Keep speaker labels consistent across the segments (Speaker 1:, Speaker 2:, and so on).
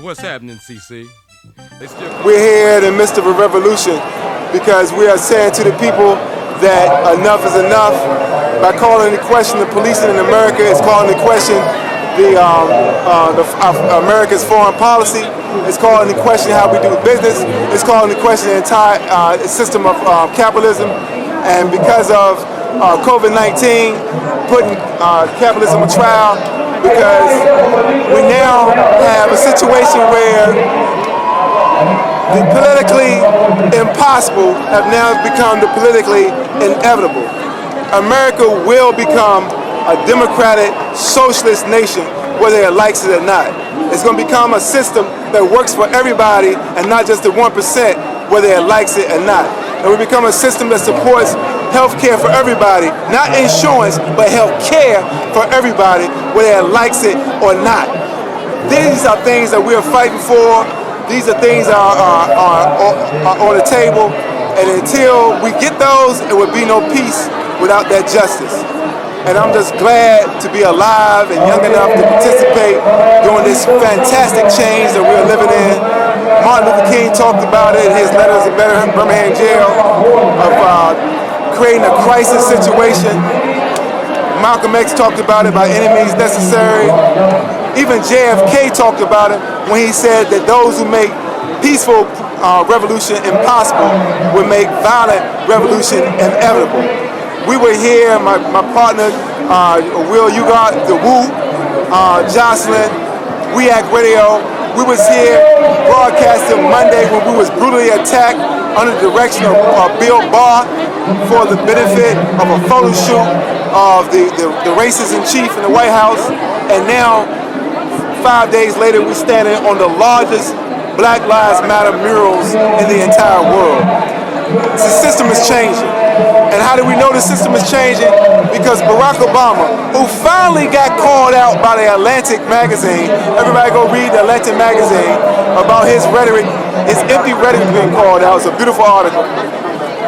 Speaker 1: What's happening, CC?
Speaker 2: We're here in the midst of a revolution because we are saying to the people that enough is enough. By calling into question the policing in America, it's calling into question America's foreign policy. It's calling into question how we do business. It's calling into question the entire system of capitalism. And because of COVID-19 putting capitalism on trial, because we now have a situation where the politically impossible have now become the politically inevitable. America will become a democratic, socialist nation, whether it likes it or not. It's going to become a system that works for everybody and not just the 1%, whether it likes it or not. It will become a system that supports health care for everybody, not insurance, but health care for everybody, whether it likes it or not. These are things that we are fighting for. These are things that are on the table, and until we get those, it will be no peace without that justice. And I'm just glad to be alive and young enough to participate during this fantastic change that we're living in. Martin Luther King talked about it in his letters in Birmingham jail of creating a crisis situation. Malcolm X talked about it by any means necessary. Even JFK talked about it when he said that those who make peaceful revolution impossible will make violent revolution inevitable. We were here, my partner, Will Ugart, the Woo, Jocelyn, We Act Radio. We was here broadcasting Monday when we was brutally attacked under the direction of Bill Barr for the benefit of a photo shoot of the racist in chief in the White House. And now, 5 days later, we're standing on the largest Black Lives Matter murals in the entire world. The system is changing. And how do we know the system is changing? Because Barack Obama, who finally got called out by the Atlantic magazine, everybody go read the Atlantic magazine about his rhetoric, his empty rhetoric being called out. It's a beautiful article.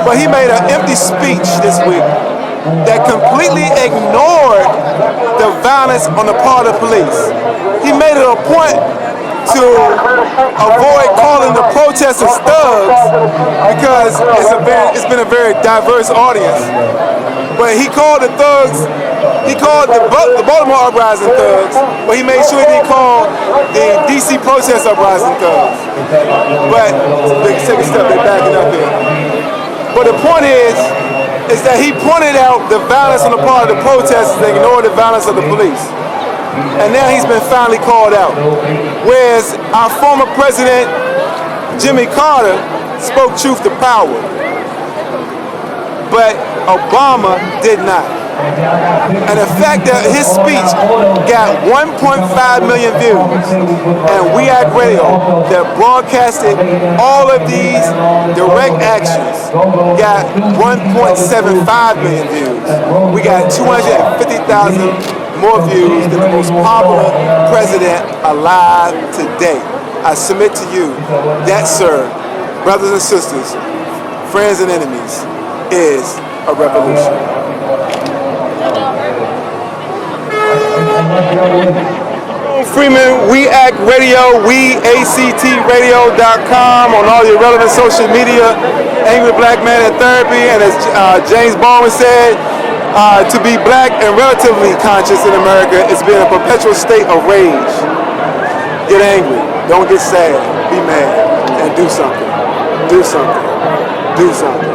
Speaker 2: But he made an empty speech this week that completely ignored the violence on the part of police. He made it a point to avoid calling the protesters thugs because it's been a very diverse audience. But he called the thugs, he called the Baltimore uprising thugs, but he made sure he didn't call the D.C. protest uprising thugs. But they take a step, they're backing up here. But the point is that he pointed out the violence on the part of the protesters and ignored the violence of the police. And now he's been finally called out. Whereas our former president, Jimmy Carter, spoke truth to power. But Obama did not. And the fact that his speech got 1.5 million views, and We Act Radio that broadcasted all of these direct actions got 1.75 million views. We got 250,000 more views than the most popular president alive today. I submit to you that, sir, brothers and sisters, friends and enemies, is a revolution. Freeman, We Act Radio, WeACTRadio.com on all your relevant social media. Angry Black Man in Therapy, and as James Baldwin said, to be black and relatively conscious in America is being a perpetual state of rage. Get angry, don't get sad, be mad, and do something. Do something. Do something.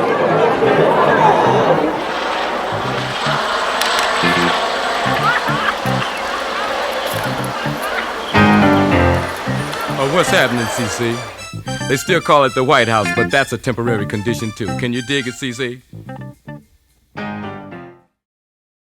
Speaker 1: What's happening, CC? They still call it the White House, but that's a temporary condition too. Can you dig it, CC?